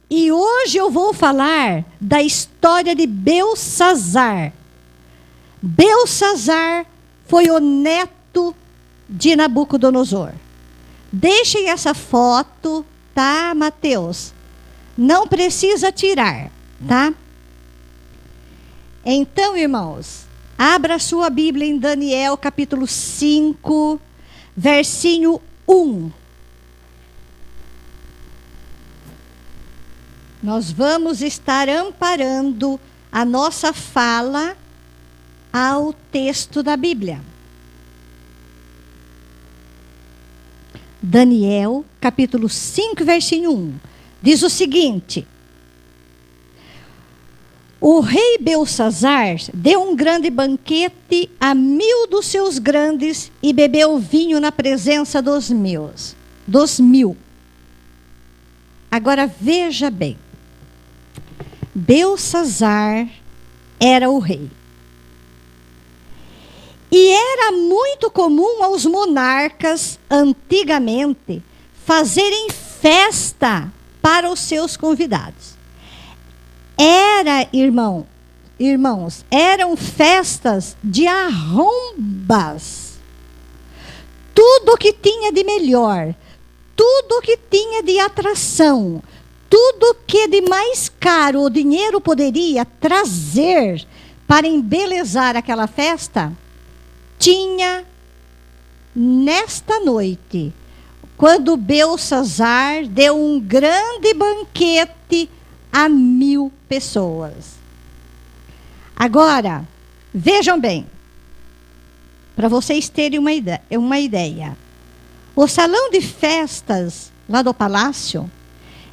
E hoje eu vou falar da história de Belsazar. Belsazar foi o neto de Nabucodonosor. Deixem essa foto, tá, Mateus? Não precisa tirar, tá? Então, irmãos, abra sua Bíblia em Daniel, capítulo 5, versinho 1. Nós vamos estar amparando a nossa fala ao texto da Bíblia. Daniel, capítulo 5, versinho 1. Diz o seguinte: o rei Belsazar deu um grande banquete a 1000 dos seus grandes e bebeu vinho na presença dos 1000. Agora veja bem. Belsazar era o rei. E era muito comum aos monarcas, antigamente, fazerem festa para os seus convidados. Irmãos, eram festas de arrombas. Tudo que tinha de melhor, tudo que tinha de atração, tudo que de mais caro o dinheiro poderia trazer para embelezar aquela festa, tinha nesta noite, quando Belsazar deu um grande banquete a 1000 pessoas. Agora, vejam bem, para vocês terem uma ideia. O salão de festas lá do palácio,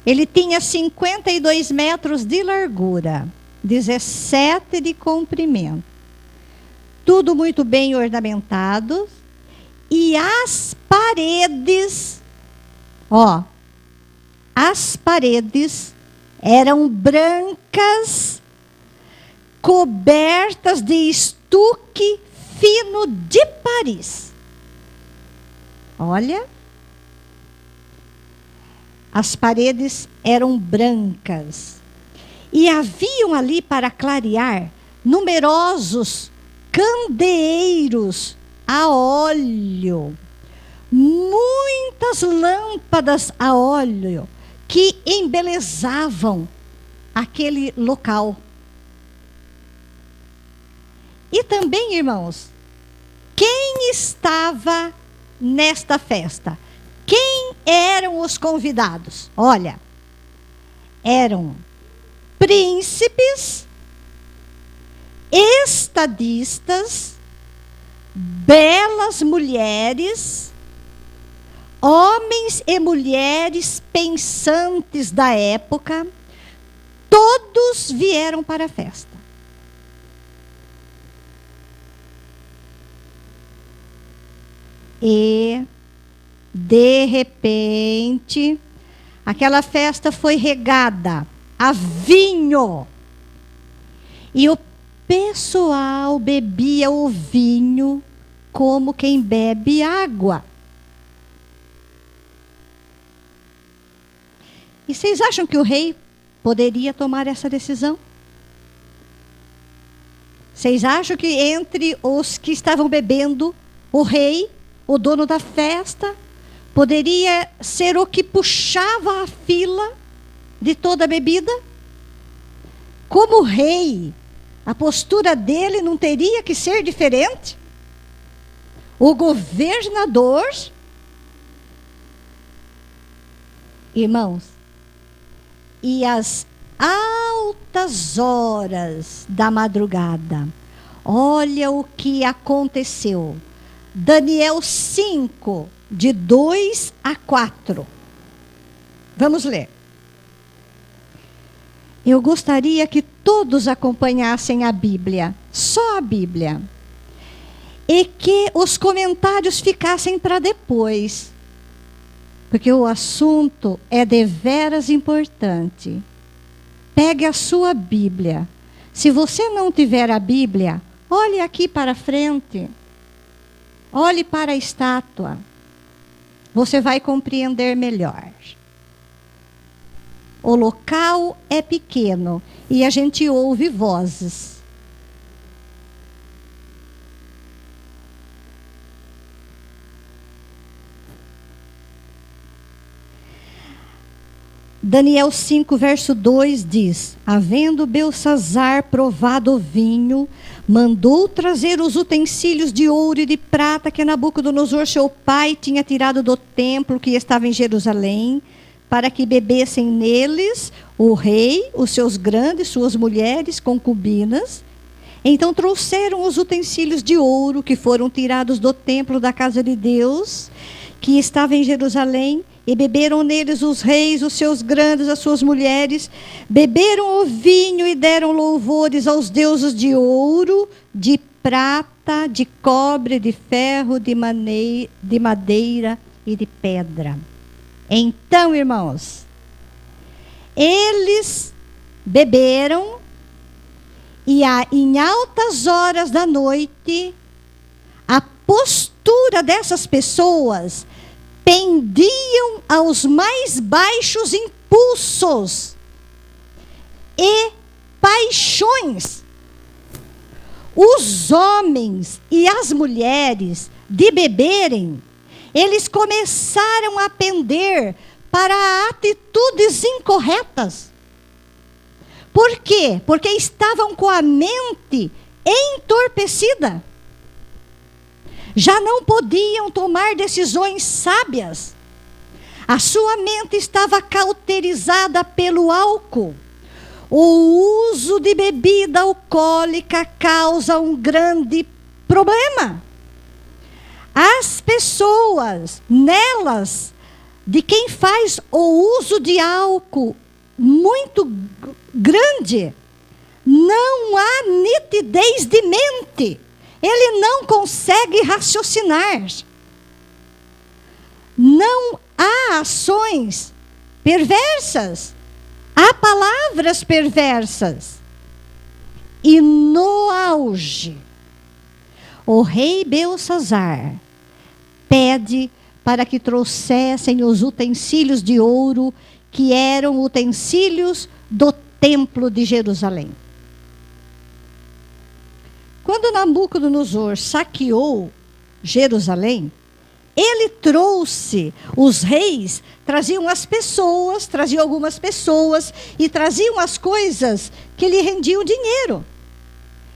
ele tinha 52 metros de largura, 17 de comprimento. Tudo muito bem ornamentado. E as paredes, eram brancas, cobertas de estuque fino de Paris. Olha. As paredes eram brancas. E haviam ali, para clarear, numerosos candeeiros a óleo. Muitas lâmpadas a óleo que embelezavam aquele local. E também, irmãos, quem estava nesta festa? Quem eram os convidados? Olha, eram príncipes, estadistas, belas mulheres, homens e mulheres pensantes da época, todos vieram para a festa. E de repente, aquela festa foi regada a vinho. E o pessoal bebia o vinho como quem bebe água. E vocês acham que o rei poderia tomar essa decisão? Vocês acham que entre os que estavam bebendo, o rei, o dono da festa, poderia ser o que puxava a fila de toda a bebida? Como rei, a postura dele não teria que ser diferente? O governador, irmãos, e às altas horas da madrugada, olha o que aconteceu. Daniel 5, de 2 a 4. Vamos ler. Eu gostaria que todos acompanhassem a Bíblia, só a Bíblia. E que os comentários ficassem para depois. Porque o assunto é deveras importante. Pegue a sua Bíblia. Se você não tiver a Bíblia, olhe aqui para frente. Olhe para a estátua. Você vai compreender melhor. o local é pequeno e a gente ouve vozes. Daniel 5, verso 2 diz: havendo Beltsazar provado o vinho, mandou trazer os utensílios de ouro e de prata que Nabucodonosor, seu pai, tinha tirado do templo que estava em Jerusalém, para que bebessem neles o rei, os seus grandes, suas mulheres, concubinas. Então trouxeram os utensílios de ouro que foram tirados do templo da casa de Deus, que estava em Jerusalém, e beberam neles os reis, os seus grandes, as suas mulheres. Beberam o vinho e deram louvores aos deuses de ouro, de prata, de cobre, de ferro, de madeira e de pedra. Então, irmãos, eles beberam e em altas horas da noite, a postura dessas pessoas pendiam aos mais baixos impulsos e paixões. Os homens e as mulheres, de beberem, eles começaram a pender para atitudes incorretas. Por quê? Porque estavam com a mente entorpecida. Já não podiam tomar decisões sábias. A sua mente estava cauterizada pelo álcool. O uso de bebida alcoólica causa um grande problema. As pessoas, nelas, de quem faz o uso de álcool muito grande, não há nitidez de mente. Ele não consegue raciocinar. Não há ações perversas. Há palavras perversas. E no auge, o rei Beltsazar pede para que trouxessem os utensílios de ouro, que eram utensílios do templo de Jerusalém. Quando Nabucodonosor saqueou Jerusalém, ele trouxe, os reis traziam algumas pessoas e traziam as coisas que lhe rendiam dinheiro.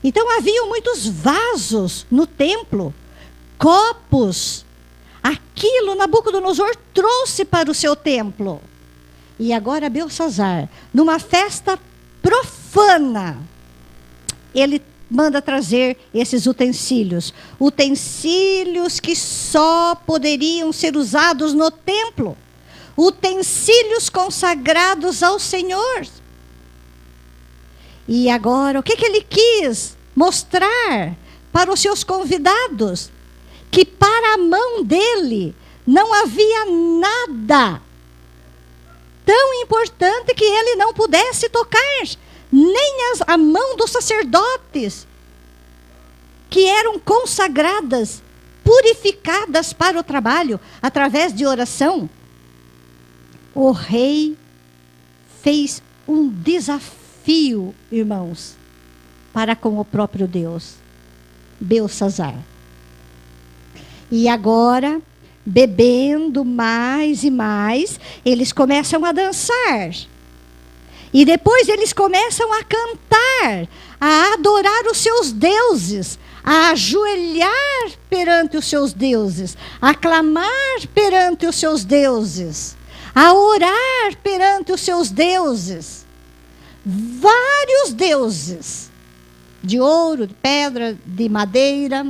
Então haviam muitos vasos no templo, copos. Aquilo Nabucodonosor trouxe para o seu templo. E agora Beltsazar, numa festa profana, ele manda trazer esses utensílios. Utensílios que só poderiam ser usados no templo. Utensílios consagrados ao Senhor. E agora, o que ele quis mostrar para os seus convidados? Que para a mão dele não havia nada tão importante que ele não pudesse tocar. Nem a mão dos sacerdotes, que eram consagradas, purificadas para o trabalho, através de oração. O rei fez um desafio, irmãos, para com o próprio Deus, Beltsazar. E agora, bebendo mais e mais, eles começam a dançar. E depois eles começam a cantar, a adorar os seus deuses, a ajoelhar perante os seus deuses, a clamar perante os seus deuses, a orar perante os seus deuses. Vários deuses, de ouro, de pedra, de madeira.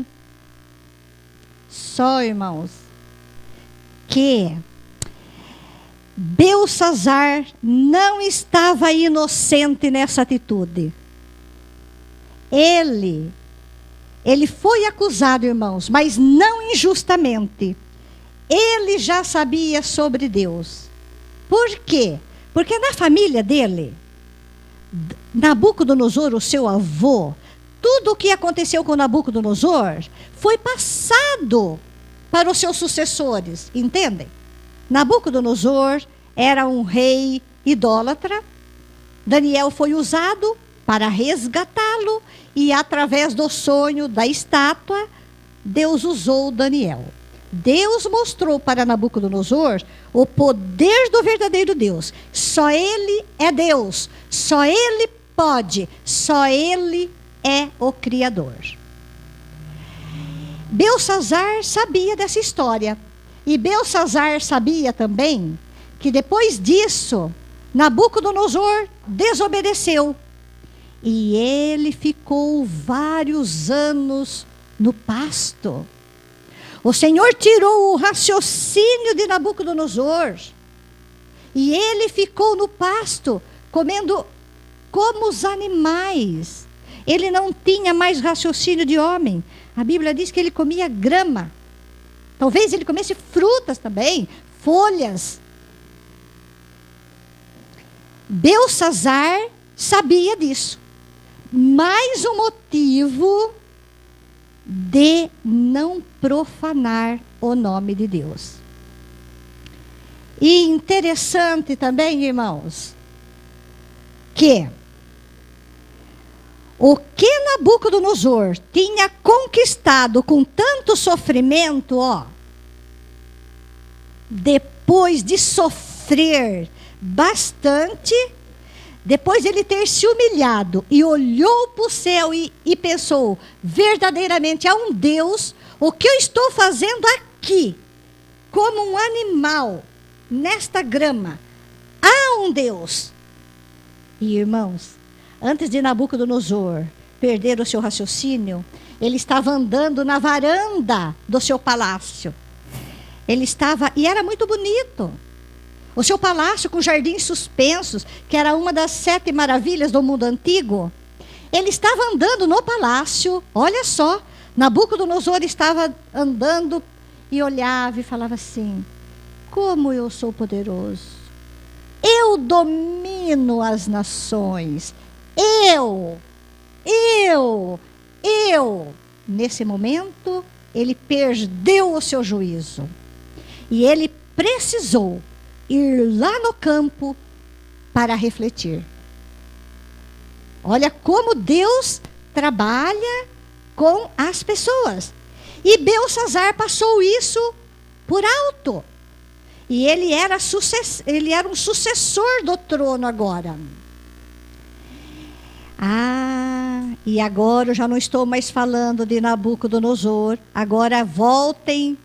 Só, irmãos, que Beltsazar não estava inocente nessa atitude. Ele foi acusado, irmãos, mas não injustamente. Ele já sabia sobre Deus. Por quê? Porque na família dele, Nabucodonosor, o seu avô, tudo o que aconteceu com Nabucodonosor foi passado para os seus sucessores, entendem? Nabucodonosor era um rei idólatra, Daniel foi usado para resgatá-lo e através do sonho da estátua, Deus usou Daniel. Deus mostrou para Nabucodonosor o poder do verdadeiro Deus. Só Ele é Deus, só Ele pode, só Ele é o Criador. Belsazar sabia dessa história. E Belsazar sabia também que depois disso, Nabucodonosor desobedeceu. E ele ficou vários anos no pasto. O Senhor tirou o raciocínio de Nabucodonosor. E ele ficou no pasto, comendo como os animais. Ele não tinha mais raciocínio de homem. A Bíblia diz que ele comia grama. Talvez ele comesse frutas também, folhas. Belsazar sabia disso. Mais um motivo de não profanar o nome de Deus. E interessante também, irmãos, que o que Nabucodonosor tinha conquistado com tanto sofrimento, depois de sofrer bastante, depois de ele ter se humilhado e olhou para o céu e pensou, verdadeiramente há um Deus, o que eu estou fazendo aqui, como um animal, nesta grama, há um Deus. E irmãos, antes de Nabucodonosor perder o seu raciocínio, ele estava andando na varanda do seu palácio. Ele estava, e era muito bonito. O seu palácio com jardins suspensos, que era uma das 7 maravilhas do mundo antigo. Ele estava andando no palácio, olha só, Nabucodonosor estava andando e olhava e falava assim, como eu sou poderoso, eu domino as nações, eu. Nesse momento, ele perdeu o seu juízo. E ele precisou ir lá no campo para refletir. Olha como Deus trabalha com as pessoas. E Belsazar passou isso por alto. E ele era um sucessor do trono agora. E agora eu já não estou mais falando de Nabucodonosor. Agora voltem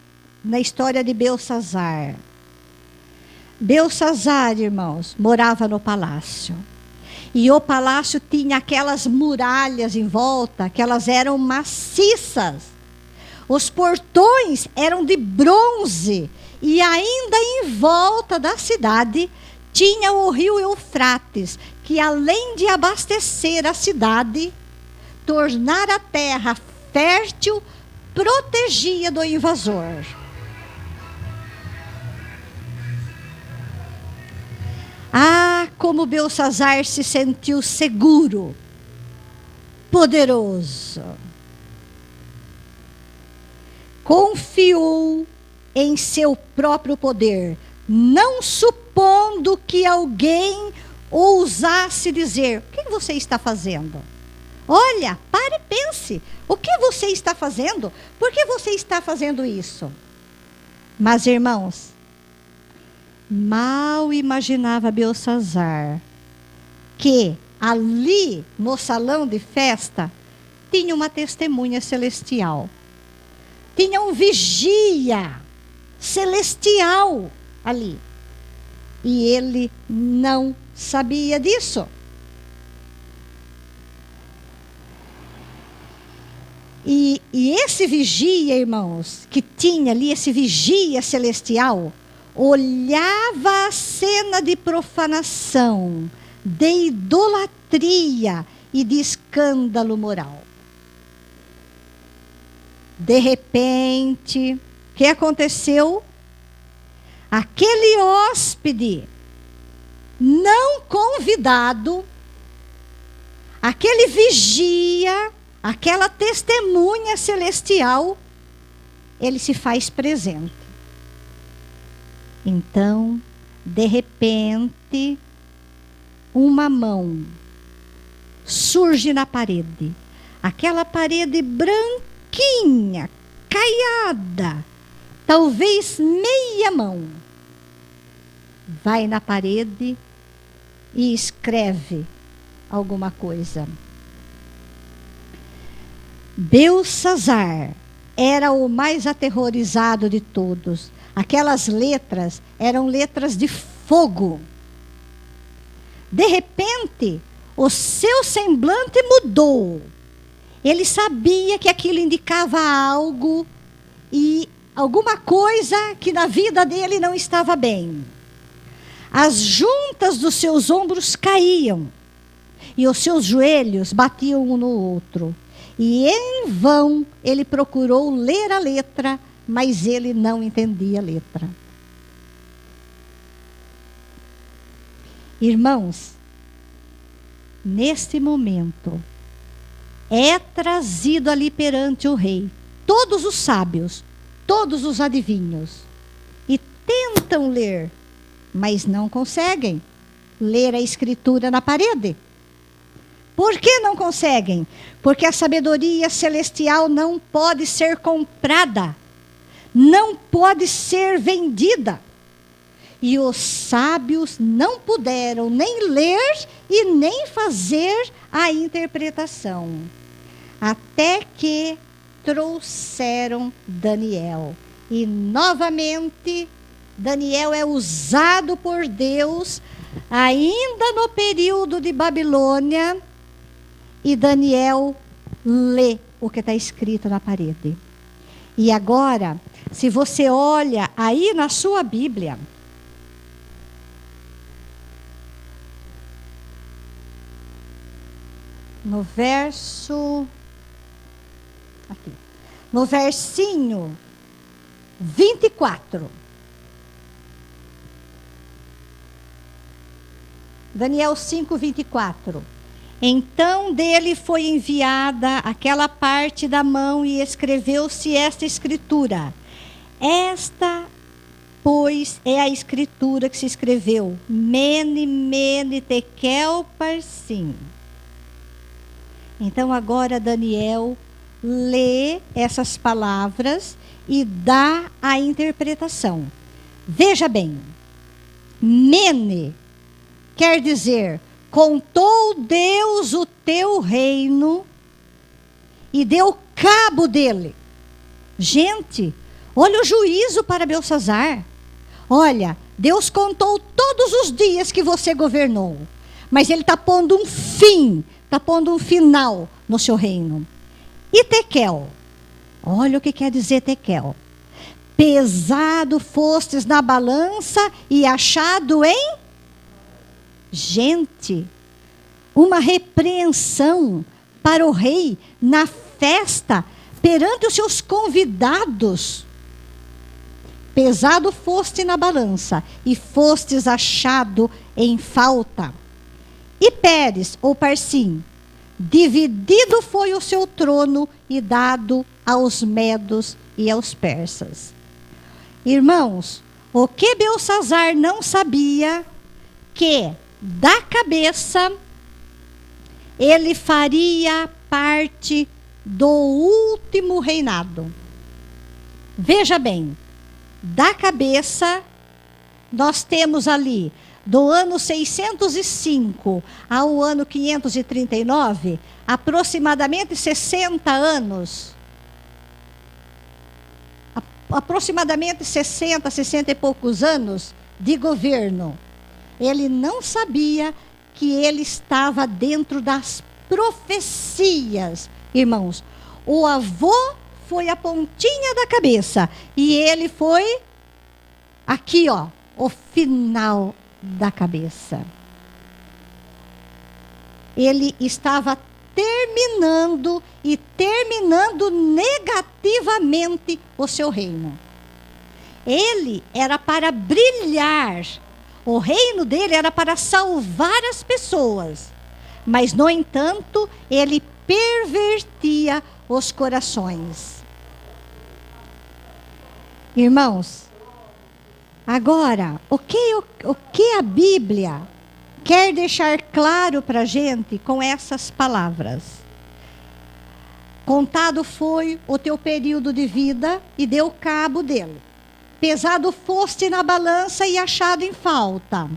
na história de Belsazar. Belsazar, irmãos, morava no palácio. E o palácio tinha aquelas muralhas em volta, que elas eram maciças. Os portões eram de bronze. E ainda em volta da cidade tinha o rio Eufrates, que além de abastecer a cidade, tornar a terra fértil, protegia do invasor. Como Belsazar se sentiu seguro, poderoso. Confiou em seu próprio poder, não supondo que alguém ousasse dizer, o que você está fazendo? Olha, pare e pense, o que você está fazendo? Por que você está fazendo isso? Mas, irmãos, mal imaginava Belsazar que ali no salão de festa tinha uma testemunha celestial. Tinha um vigia celestial ali. E ele não sabia disso. E esse vigia, irmãos, que tinha ali, esse vigia celestial, olhava a cena de profanação, de idolatria e de escândalo moral. De repente, o que aconteceu? Aquele hóspede não convidado, aquele vigia, aquela testemunha celestial, ele se faz presente. Então, de repente, uma mão surge na parede. Aquela parede branquinha, caiada, talvez meia mão. Vai na parede e escreve alguma coisa. Belsazar era o mais aterrorizado de todos. Aquelas letras eram letras de fogo. De repente, o seu semblante mudou. Ele sabia que aquilo indicava algo e alguma coisa que na vida dele não estava bem. As juntas dos seus ombros caíam e os seus joelhos batiam um no outro. E em vão ele procurou ler a letra, mas ele não entendia a letra. Irmãos, neste momento, é trazido ali perante o rei todos os sábios, todos os adivinhos, e tentam ler, mas não conseguem ler a escritura na parede. Por que não conseguem? Porque a sabedoria celestial não pode ser comprada, não pode ser vendida. E os sábios não puderam nem ler e nem fazer a interpretação. Até que trouxeram Daniel. E novamente, Daniel é usado por Deus, ainda no período de Babilônia, e Daniel lê o que está escrito na parede. E agora, se você olha aí na sua Bíblia, no verso, aqui, no versinho 24. Daniel 5, 24. Então dele foi enviada aquela parte da mão e escreveu-se esta escritura. Esta, pois, é a escritura que se escreveu. Mene, mene, tekel, parsim. Então agora Daniel lê essas palavras e dá a interpretação. Veja bem, mene quer dizer, contou Deus o teu reino e deu cabo dele. Gente, olha o juízo para Belsazar. Olha, Deus contou todos os dias que você governou, mas ele está pondo um fim, está pondo um final no seu reino. E Tekel? Olha o que quer dizer Tekel. Pesado fostes na balança e achado em... Gente, uma repreensão para o rei na festa, perante os seus convidados. Pesado foste na balança e fostes achado em falta. E Pérez, ou Parsim, dividido foi o seu trono e dado aos medos e aos persas. Irmãos, o que Belsazar não sabia, que da cabeça ele faria parte do último reinado. Veja bem, da cabeça nós temos ali do ano 605 ao ano 539, aproximadamente 60 anos. Aproximadamente 60 e poucos anos de governo. Ele não sabia que ele estava dentro das profecias. Irmãos, o avô foi a pontinha da cabeça e ele foi aqui, ó, o final da cabeça. Ele estava terminando negativamente o seu reino. Ele era para brilhar. O reino dele era para salvar as pessoas. Mas, no entanto, ele pervertia os corações. Irmãos, agora, o que a Bíblia quer deixar claro para a gente com essas palavras. Contado foi o teu período de vida e deu cabo dele. Pesado foste na balança e achado em falta.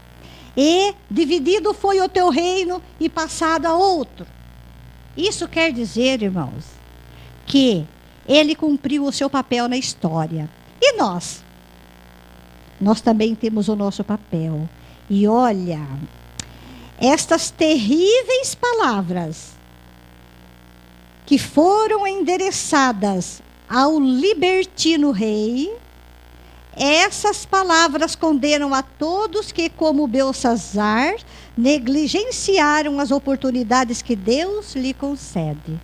E dividido foi o teu reino e passado a outro. Isso quer dizer, irmãos, que ele cumpriu o seu papel na história. E nós? Nós também temos o nosso papel. E olha, estas terríveis palavras que foram endereçadas ao libertino rei, essas palavras condenam a todos que, como Belsassar, negligenciaram as oportunidades que Deus lhe concede.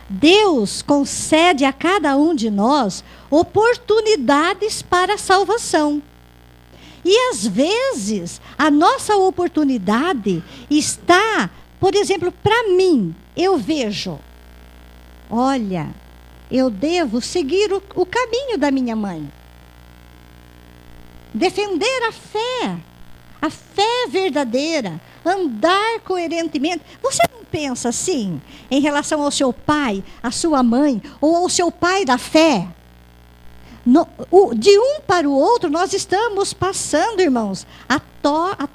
Deus concede a cada um de nós oportunidades para a salvação. E às vezes, a nossa oportunidade está, por exemplo, para mim, eu vejo, olha, eu devo seguir o caminho da minha mãe. Defender a fé verdadeira, andar coerentemente. Você não pensa assim em relação ao seu pai, à sua mãe, ou ao seu pai da fé? De um para o outro, nós estamos passando, irmãos, a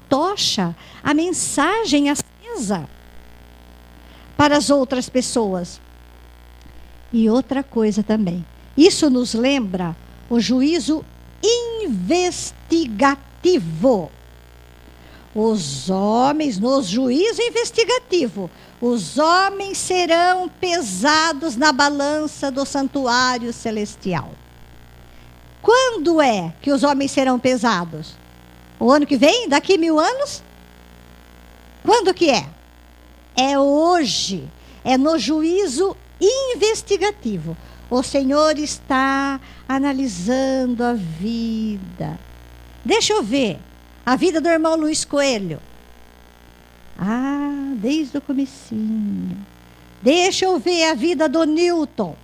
tocha, a mensagem acesa para as outras pessoas. E outra coisa também, isso nos lembra o juízo investigativo. Os homens, no juízo investigativo, os homens serão pesados na balança do santuário celestial. Quando é que os homens serão pesados? O ano que vem? Daqui 1000 anos? Quando que é? É hoje. É no juízo investigativo. O Senhor está analisando a vida. Deixa eu ver. A vida do irmão Luiz Coelho. Desde o comecinho. Deixa eu ver a vida do Newton.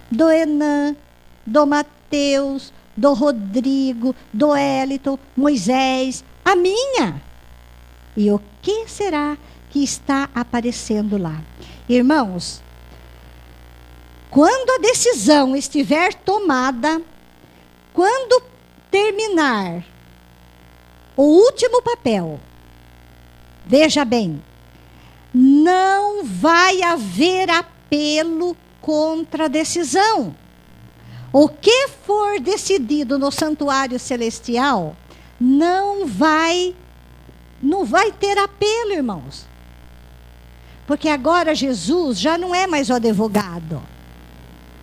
Do Enan, do Mateus, do Rodrigo, do Eliton, Moisés, a minha. E o que será que está aparecendo lá? Irmãos, quando a decisão estiver tomada, quando terminar o último papel, veja bem, não vai haver apelo contra a decisão. O que for decidido no santuário celestial não vai ter apelo, irmãos. Porque agora Jesus já não é mais o advogado.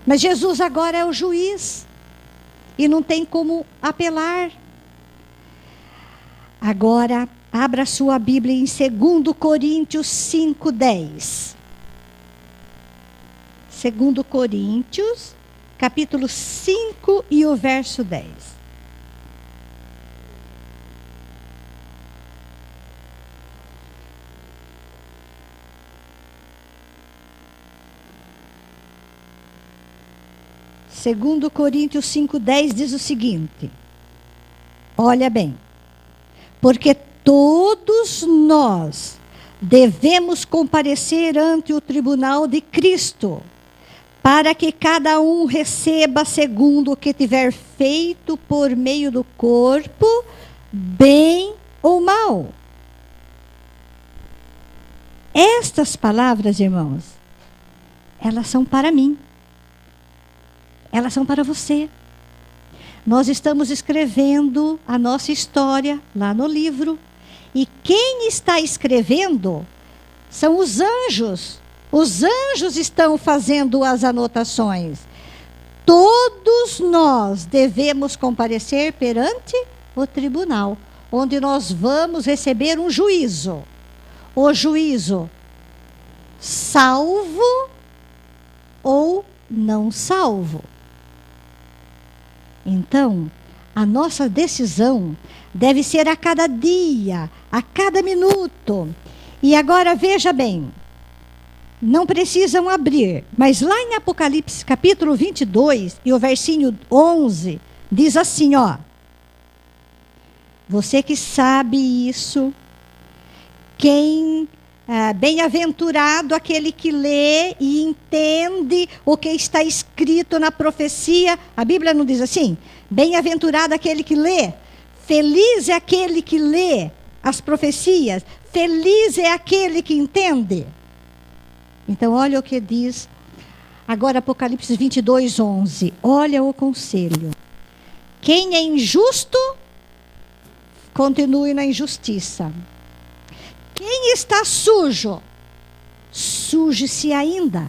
Mas Jesus agora é o juiz. E não tem como apelar. Agora, abra sua Bíblia em 2 Coríntios 5:10. 2 Coríntios, capítulo 5 e o verso 10. Segundo Coríntios 5:10 diz o seguinte: olha bem, porque todos nós devemos comparecer ante o tribunal de Cristo, para que cada um receba segundo o que tiver feito por meio do corpo, bem ou mal. Estas palavras, irmãos, elas são para mim. Elas são para você. Nós estamos escrevendo a nossa história lá no livro. E quem está escrevendo são os anjos. Os anjos estão fazendo as anotações. Todos nós devemos comparecer perante o tribunal, onde nós vamos receber um juízo. O juízo salvo ou não salvo. Então, a nossa decisão deve ser a cada dia, a cada minuto. E agora veja bem, não precisam abrir, mas lá em Apocalipse capítulo 22 e o versinho 11, diz assim, ó: Você que sabe isso, bem-aventurado aquele que lê e entende o que está escrito na profecia. A Bíblia não diz assim? Bem-aventurado aquele que lê. Feliz é aquele que lê as profecias. Feliz é aquele que entende. Então, olha o que diz agora Apocalipse 22, 11. Olha o conselho. Quem é injusto, continue na injustiça. Quem está sujo, suje-se ainda.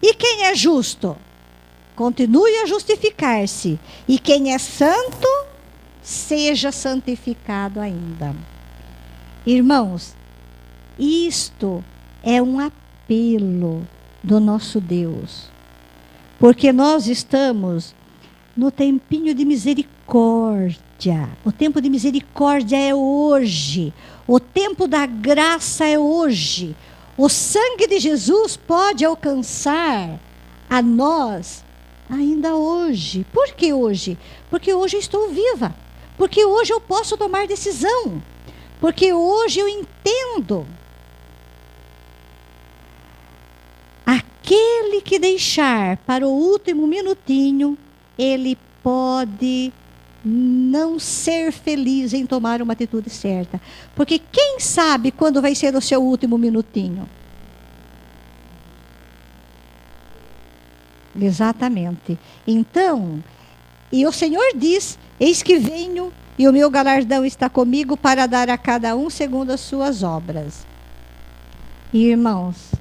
E quem é justo, continue a justificar-se. E quem é santo, seja santificado ainda. Irmãos, isto é um apelo do nosso Deus. Porque nós estamos no tempinho de misericórdia. O tempo de misericórdia é hoje. O tempo da graça é hoje. O sangue de Jesus pode alcançar a nós ainda hoje. Por que hoje? Porque hoje eu estou viva. Porque hoje eu posso tomar decisão. Porque hoje eu entendo. Aquele que deixar para o último minutinho, ele pode não ser feliz em tomar uma atitude certa. Porque quem sabe quando vai ser o seu último minutinho? Exatamente. Então, e o Senhor diz, eis que venho e o meu galardão está comigo para dar a cada um segundo as suas obras. Irmãos,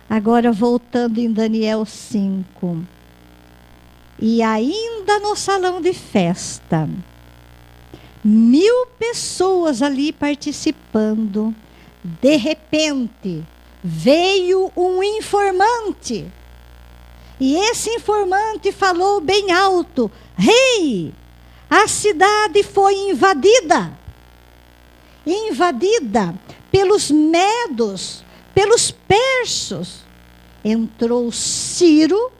agora voltando em Daniel 5. E ainda no salão de festa, 1000 pessoas ali participando. De repente, veio um informante. E esse informante falou bem alto: Rei, a cidade foi invadida. Invadida pelos medos, pelos persas. Entrou Ciro,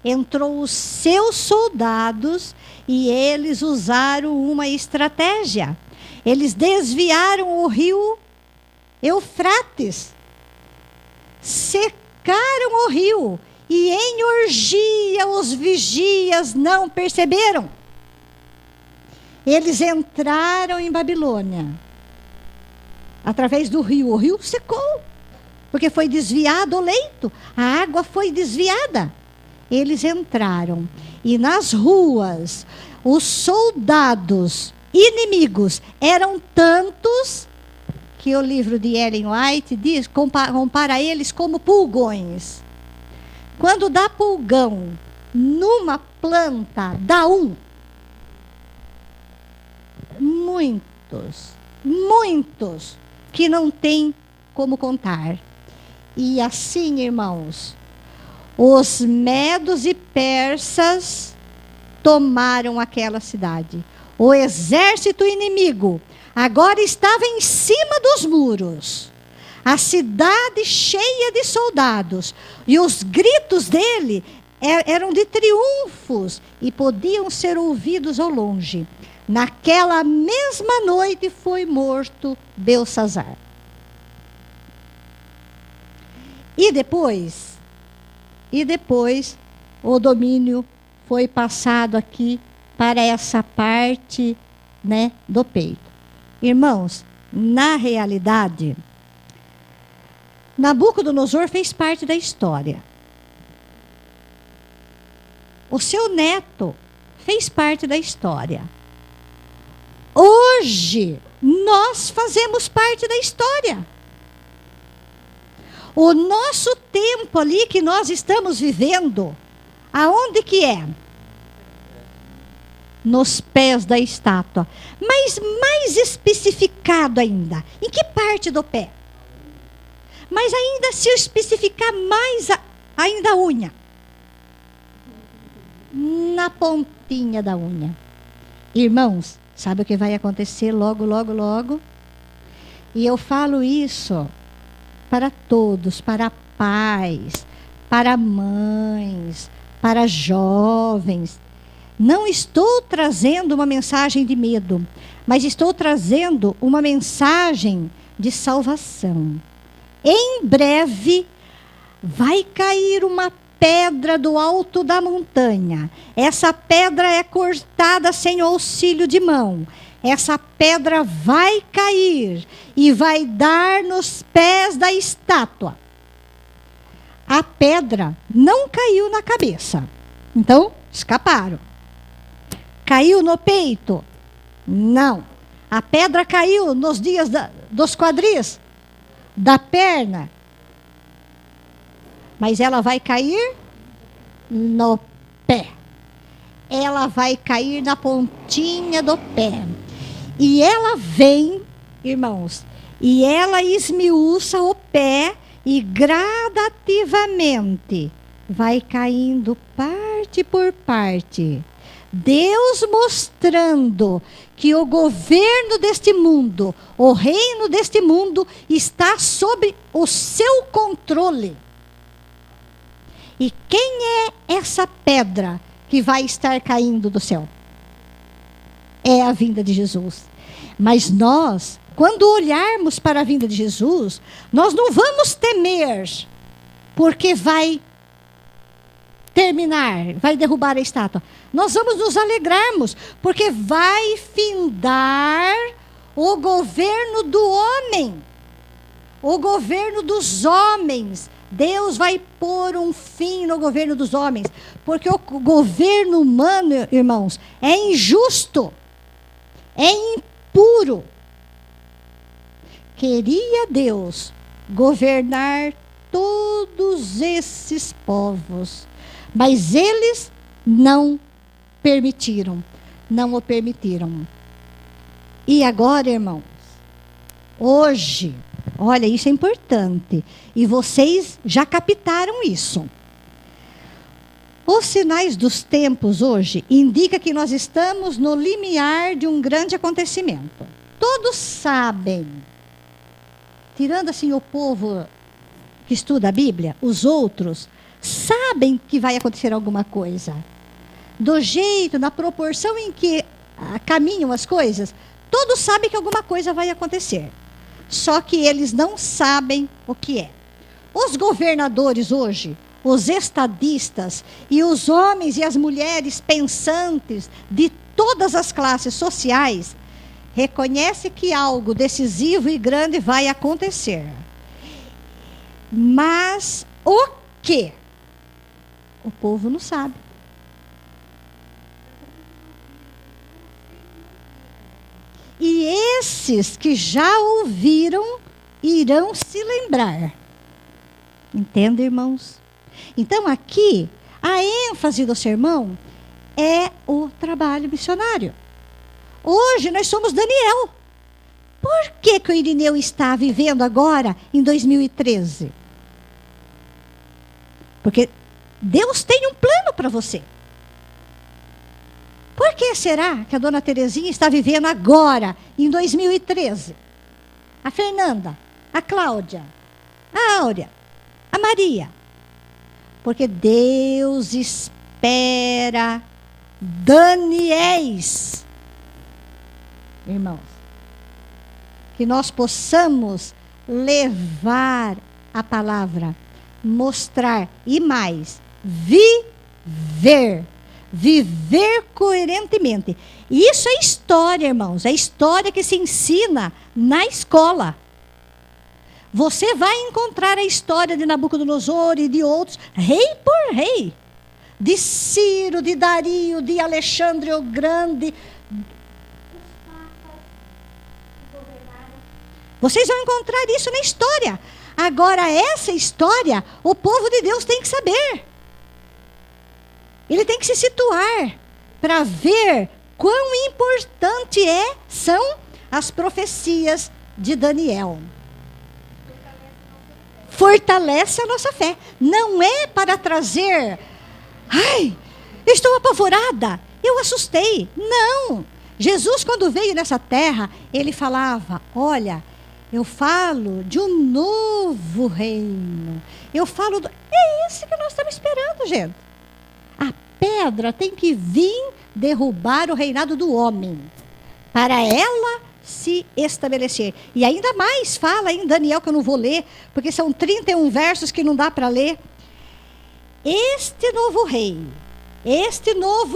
entrou os seus soldados e eles usaram uma estratégia. Eles desviaram o rio Eufrates, secaram o rio e em orgia os vigias não perceberam. Eles entraram em Babilônia através do rio. O rio secou, porque foi desviado o leito, a água foi desviada. Eles entraram e nas ruas os soldados inimigos eram tantos que o livro de Ellen White diz, compara eles como pulgões. Quando dá pulgão numa planta, dá um. Muitos que não tem como contar. E assim, irmãos, os medos e persas tomaram aquela cidade. O exército inimigo agora estava em cima dos muros. A cidade cheia de soldados. E os gritos dele eram de triunfos e podiam ser ouvidos ao longe. Naquela mesma noite foi morto Belsassar. E depois o domínio foi passado aqui para essa parte, né, do peito. Irmãos, na realidade, Nabucodonosor fez parte da história. O seu neto fez parte da história. Hoje, nós fazemos parte da história. O nosso tempo ali que nós estamos vivendo, aonde que é? Nos pés da estátua. Mas mais especificado ainda, em que parte do pé? Mas ainda se eu especificar mais ainda a unha. Na pontinha da unha. Irmãos, sabe o que vai acontecer logo, logo, logo? E eu falo isso para todos, para pais, para mães, para jovens. Não estou trazendo uma mensagem de medo, mas estou trazendo uma mensagem de salvação. Em breve vai cair uma pedra do alto da montanha. Essa pedra é cortada sem auxílio de mão. Essa pedra vai cair e vai dar nos pés da estátua. A pedra não caiu na cabeça. Então, escaparam. Caiu no peito? Não. A pedra caiu nos dias dos quadris? Da perna? Mas ela vai cair no pé. Ela vai cair na pontinha do pé. E ela vem, irmãos, e ela esmiuça o pé e gradativamente vai caindo parte por parte. Deus mostrando que o governo deste mundo, o reino deste mundo, está sob o seu controle. E quem é essa pedra que vai estar caindo do céu? É a vinda de Jesus. Mas nós, quando olharmos para a vinda de Jesus, nós não vamos temer, porque vai terminar, vai derrubar a estátua. Nós vamos nos alegrarmos, porque vai findar o governo do homem, o governo dos homens. Deus vai pôr um fim no governo dos homens, porque o governo humano, irmãos, é injusto, é impuro. Queria Deus governar todos esses povos, mas eles não permitiram, não o permitiram. E agora, irmãos, hoje, olha, isso é importante, e vocês já captaram isso. Os sinais dos tempos hoje indicam que nós estamos no limiar de um grande acontecimento. Todos sabem, tirando assim o povo que estuda a Bíblia, os outros sabem que vai acontecer alguma coisa. Do jeito, na proporção em que caminham as coisas, todos sabem que alguma coisa vai acontecer. Só que eles não sabem o que é. Os governadores hoje, os estadistas e os homens e as mulheres pensantes de todas as classes sociais reconhecem que algo decisivo e grande vai acontecer. Mas o quê? O povo não sabe. E esses que já ouviram irão se lembrar. Entende, irmãos? Então, aqui, a ênfase do sermão é o trabalho missionário. Hoje, nós somos Daniel. Por que o Irineu está vivendo agora, em 2013? Porque Deus tem um plano para você. Por que será que a dona Terezinha está vivendo agora, em 2013? A Fernanda, a Cláudia, a Áurea, a Maria. Porque Deus espera Daniéis. Irmãos, que nós possamos levar a palavra, mostrar e mais, viver coerentemente. E isso é história, irmãos, é história que se ensina na escola. Você vai encontrar a história de Nabucodonosor e de outros, rei por rei. De Ciro, de Dario, de Alexandre o Grande. Vocês vão encontrar isso na história. Agora, essa história, o povo de Deus tem que saber. Ele tem que se situar para ver quão importante são as profecias de Daniel. Fortalece a nossa fé. Não é para trazer, ai, eu estou apavorada, eu assustei. Não. Jesus, quando veio nessa terra, ele falava, olha, eu falo de um novo reino. Eu falo, é esse que nós estamos esperando, gente. A pedra tem que vir derrubar o reinado do homem. para ela se estabelecer. E ainda mais fala em Daniel, que eu não vou ler, porque são 31 versos que não dá para ler. Este novo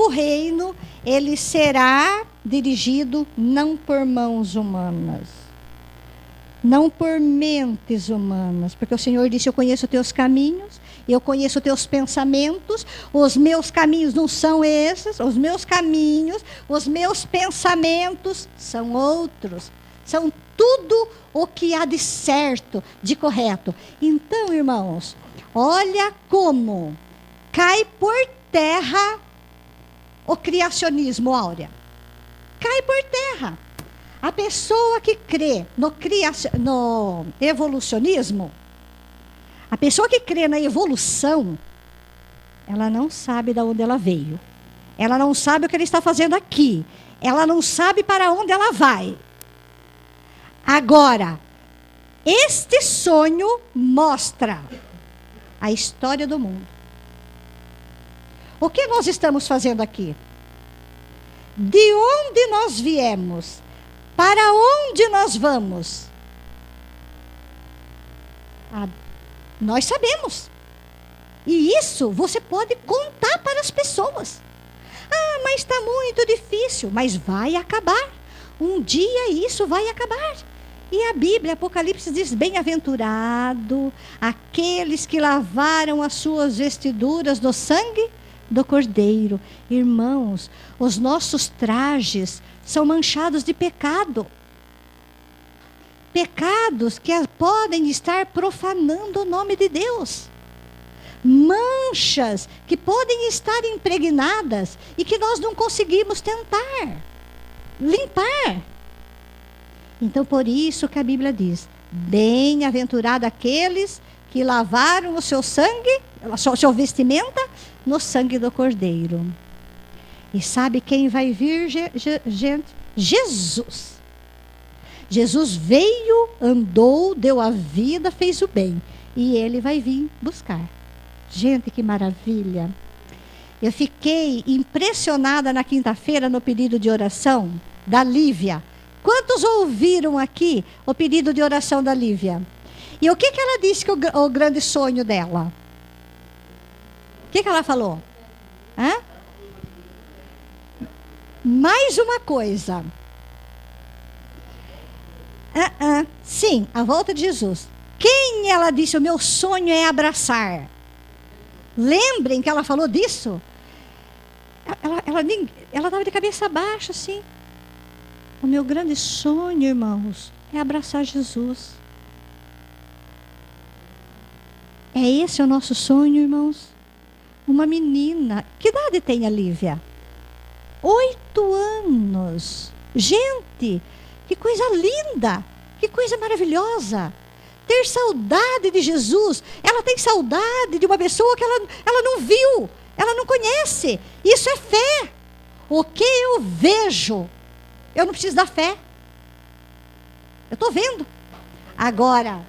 reino, ele será dirigido não por mãos humanas, não por mentes humanas, porque o Senhor disse: eu conheço os teus caminhos, eu conheço os teus pensamentos, os meus caminhos não são esses, os meus caminhos, os meus pensamentos são outros, são tudo o que há de certo, de correto. Então, irmãos, olha como cai por terra o criacionismo, Áurea. Cai por terra. A pessoa que crê no evolucionismo, a pessoa que crê na evolução, ela não sabe de onde ela veio. Ela não sabe o que ela está fazendo aqui. Ela não sabe para onde ela vai. Agora, este sonho mostra a história do mundo. O que nós estamos fazendo aqui? De onde nós viemos? Para onde nós vamos? Nós sabemos. E isso você pode contar para as pessoas. Ah, mas está muito difícil. Mas vai acabar. Um dia isso vai acabar. E a Bíblia, Apocalipse, diz: bem-aventurado aqueles que lavaram as suas vestiduras no sangue do Cordeiro. Irmãos, os nossos trajes são manchados de pecado. Pecados que podem estar profanando o nome de Deus. Manchas que podem estar impregnadas e que nós não conseguimos tentar limpar. Então, por isso que a Bíblia diz: bem-aventurado aqueles que lavaram o seu sangue, a sua vestimenta, no sangue do Cordeiro. E sabe quem vai vir, gente? Jesus. Jesus veio, andou, deu a vida, fez o bem. E ele vai vir buscar. Gente, que maravilha. Eu fiquei impressionada na quinta-feira no pedido de oração da Lívia. Quantos ouviram aqui o pedido de oração da Lívia? E o que ela disse que o grande sonho dela? O que ela falou? Hã? Mais uma coisa. Sim, a volta de Jesus. Quem ela disse: o meu sonho é abraçar? Lembrem que ela falou disso? Ela estava de cabeça baixa, assim. O meu grande sonho, irmãos, é abraçar Jesus. É esse o nosso sonho, irmãos? Uma menina. Que idade tem a Lívia? 8 anos. Gente, que coisa linda. Que coisa maravilhosa. Ter saudade de Jesus. Ela tem saudade de uma pessoa que ela não viu. Ela não conhece. Isso é fé. O que eu vejo, eu não preciso da fé. Eu estou vendo. Agora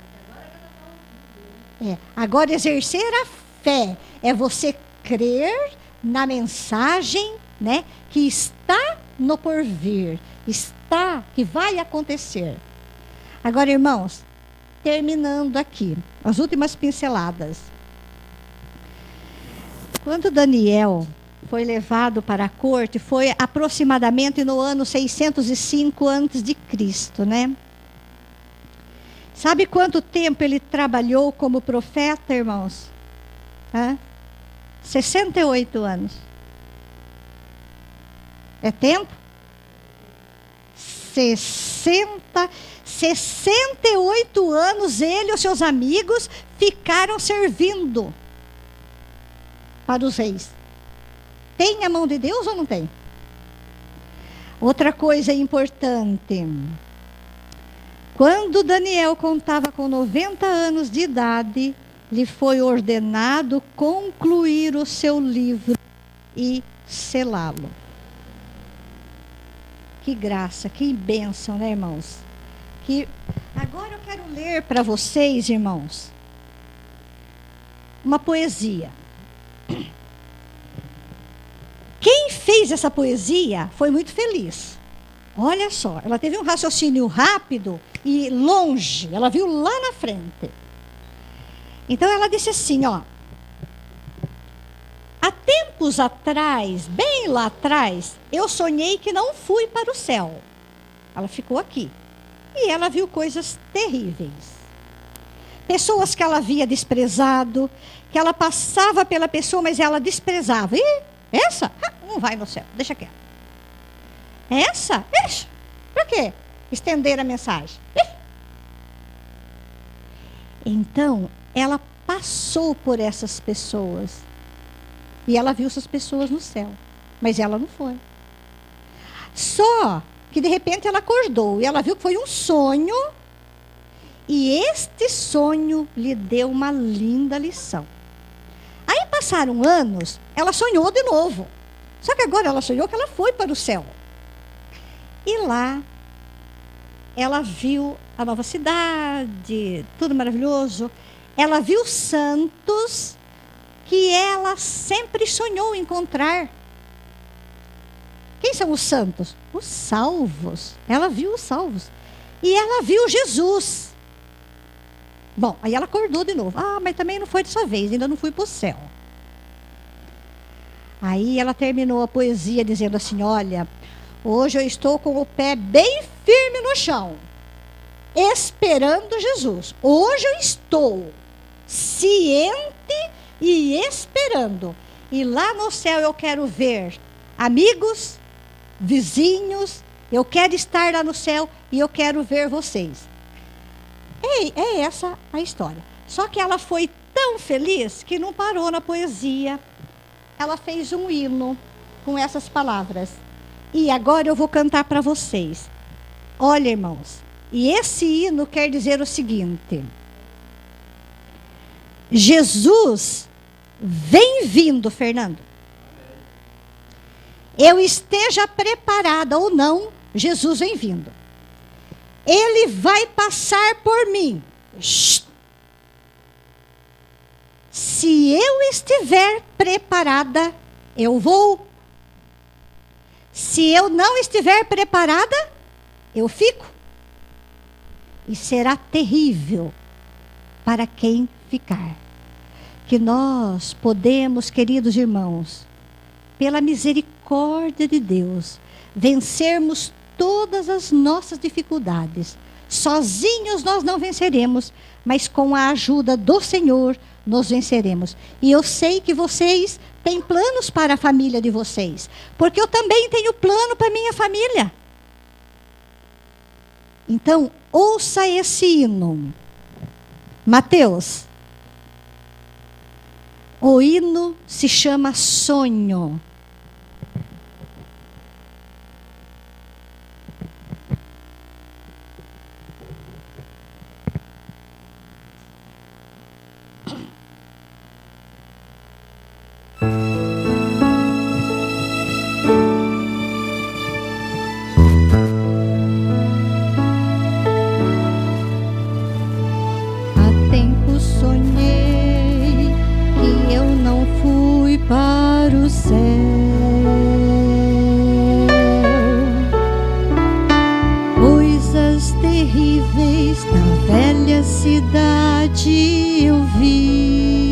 exercer a fé é você crer na mensagem, né, que está no porvir, que vai acontecer. Agora, irmãos, terminando aqui, as últimas pinceladas. Quando Daniel foi levado para a corte, foi aproximadamente no ano 605 a.C., né? Sabe quanto tempo ele trabalhou como profeta, irmãos? 68 anos. É tempo? 68 anos ele e os seus amigos ficaram servindo para os reis. Tem a mão de Deus ou não tem? Outra coisa importante. Quando Daniel contava com 90 anos de idade, lhe foi ordenado concluir o seu livro e selá-lo. Que graça, que bênção, né, irmãos? Agora eu quero ler para vocês, irmãos, uma poesia. Quem fez essa poesia foi muito feliz. Olha só, ela teve um raciocínio rápido e longe. Ela viu lá na frente. Então ela disse assim, ó. Há tempos atrás, bem lá atrás, eu sonhei que não fui para o céu. Ela ficou aqui. E ela viu coisas terríveis. Pessoas que ela havia desprezado, que ela passava pela pessoa, mas ela desprezava. E essa? Não vai no céu, deixa quieto. Essa? Ixi, para quê? Estender a mensagem. Ixi. Então, ela passou por essas pessoas. E ela viu essas pessoas no céu. Mas ela não foi. Só que, de repente, ela acordou. E ela viu que foi um sonho. E este sonho lhe deu uma linda lição. Aí passaram anos, ela sonhou de novo. Só que agora ela sonhou que ela foi para o céu. E lá, ela viu a nova cidade, tudo maravilhoso. Ela viu santos que ela sempre sonhou encontrar. Quem são os santos? Os salvos. Ela viu os salvos. E ela viu Jesus. Bom, aí ela acordou de novo. Mas também não foi dessa vez, ainda não fui para o céu. Aí ela terminou a poesia dizendo assim, olha, hoje eu estou com o pé bem firme no chão, esperando Jesus. Hoje eu estou ciente e esperando. E lá no céu eu quero ver amigos, vizinhos, eu quero estar lá no céu e eu quero ver vocês. É essa a história. Só que ela foi tão feliz que não parou na poesia. Ela fez um hino com essas palavras. E agora eu vou cantar para vocês. Olha, irmãos, e esse hino quer dizer o seguinte: Jesus vem vindo, Fernando. Eu esteja preparada ou não, Jesus vem vindo. Ele vai passar por mim. Se eu estiver preparada, eu vou. Se eu não estiver preparada, eu fico. E será terrível para quem ficar. Que nós podemos, queridos irmãos, pela misericórdia de Deus, vencermos todas as nossas dificuldades. Sozinhos nós não venceremos, mas com a ajuda do Senhor nós venceremos. E eu sei que vocês têm planos para a família de vocês, porque eu também tenho plano para a minha família. Então, ouça esse hino. Mateus. O hino se chama Sonho. Para o céu, coisas terríveis na velha cidade eu vi.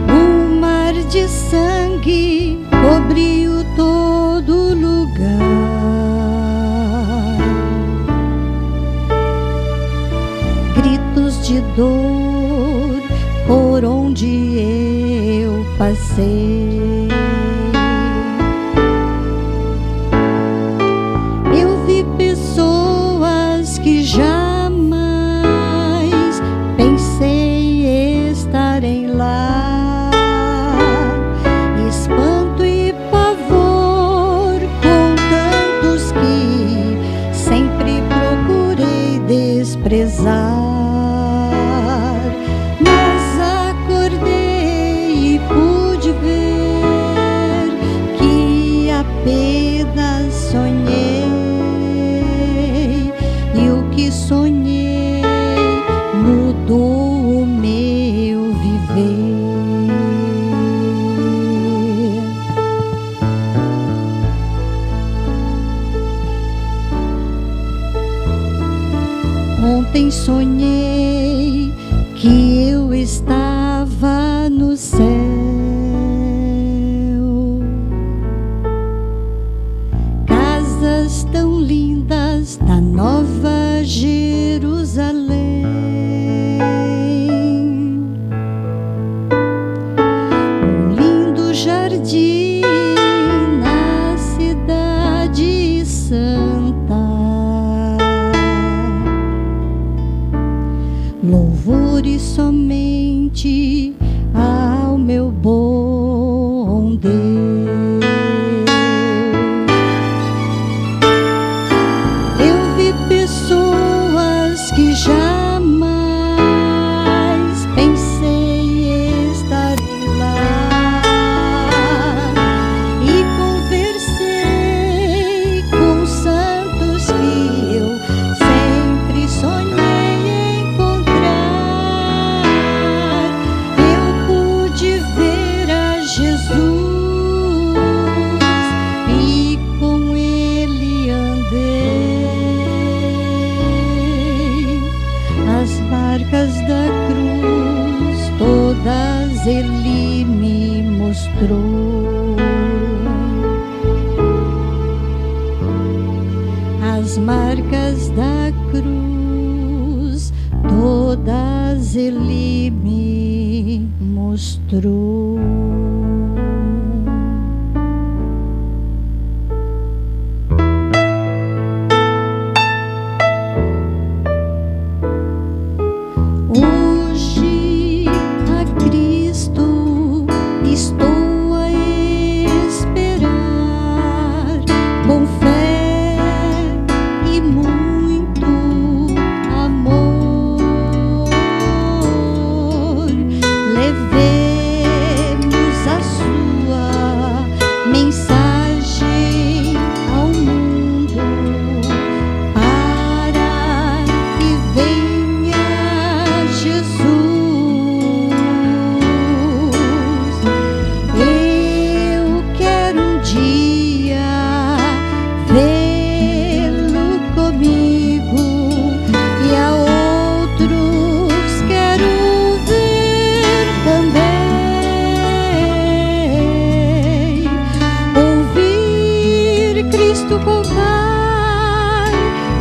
O mar de sangue cobriu todo lugar. Gritos de dor por onde eu passei. Eu vi pessoas que jamais pensei estarem lá. Espanto e pavor com tantos que sempre procurei desprezar. Apenas sonhei, e o que sonhei mudou o meu viver. Ontem sonhei que eu estava no céu, casas tão lindas da Nova Jerusalém, um lindo jardim na cidade santa, louvores somente ao meu bom Deus. Eu vi pessoas que jamais pensei estarem lá, e conversei com santos que eu sempre sonhei encontrar. Eu pude ver a Jesus e com ele andei. As marcas da cruz todas ele me mostrou. As marcas da cruz todas ele me mostrou. Hoje a Cristo estou a esperar, com fé e muito amor. Levemos a sua mensagem ao mundo, para que venha Jesus. Eu quero um dia vê-lo comigo, e a outros quero ver também. Ouvir Cristo contar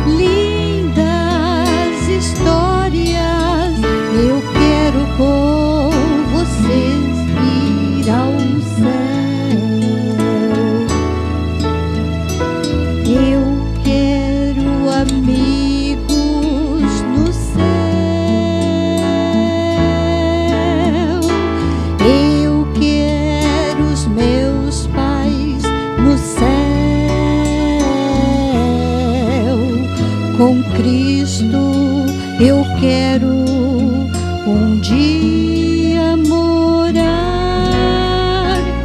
lindas histórias. Eu quero com vocês ir ao céu. Eu quero amigos no céu. Eu quero os meus pais no céu. Com Cristo eu quero um dia morar.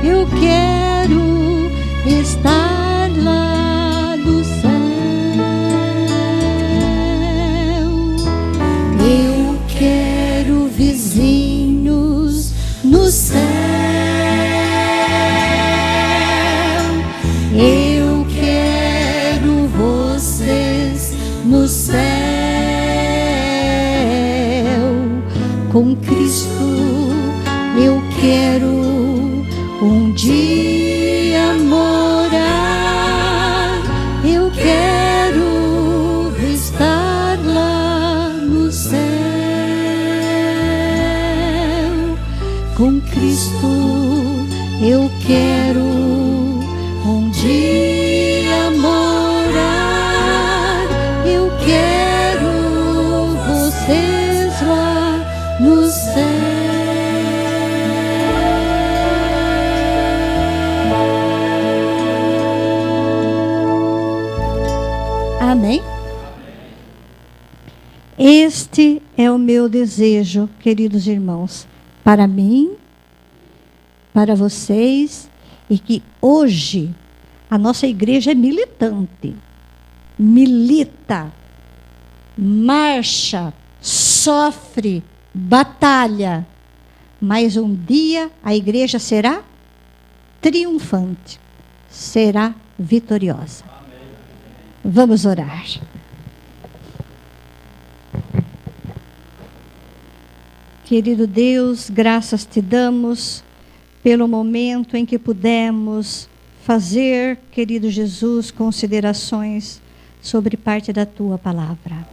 Eu quero estar lá no céu. Eu quero vizinhos no céu. Eu quero vocês no céu. Com Cristo eu quero um dia morar. Eu quero estar lá no céu. Com Cristo eu quero um dia morar. Eu quero vocês lá no céu. Amém? Este é o meu desejo, queridos irmãos, para mim, para vocês, e que hoje a nossa igreja é militante, milita, marcha, sofre, batalha, mas um dia a igreja será triunfante, será vitoriosa. Vamos orar. Querido Deus, graças te damos pelo momento em que pudemos fazer, querido Jesus, considerações sobre parte da tua palavra.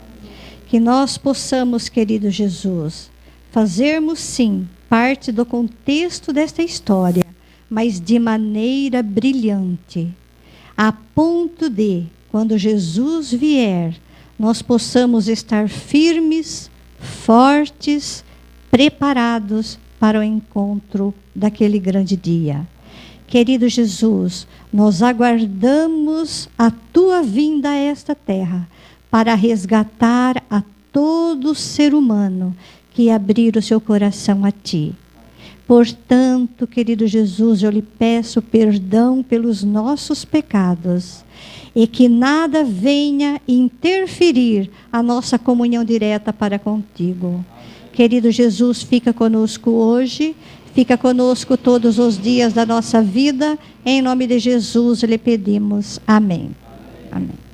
Que nós possamos, querido Jesus, fazermos sim parte do contexto desta história, mas de maneira brilhante, a ponto de, quando Jesus vier, nós possamos estar firmes, fortes, preparados para o encontro daquele grande dia. Querido Jesus, nós aguardamos a tua vinda a esta terra para resgatar a todo ser humano que abrir o seu coração a ti. Portanto, querido Jesus, eu lhe peço perdão pelos nossos pecados e que nada venha interferir a nossa comunhão direta para contigo. Querido Jesus, fica conosco hoje, fica conosco todos os dias da nossa vida. Em nome de Jesus lhe pedimos. Amém. Amém.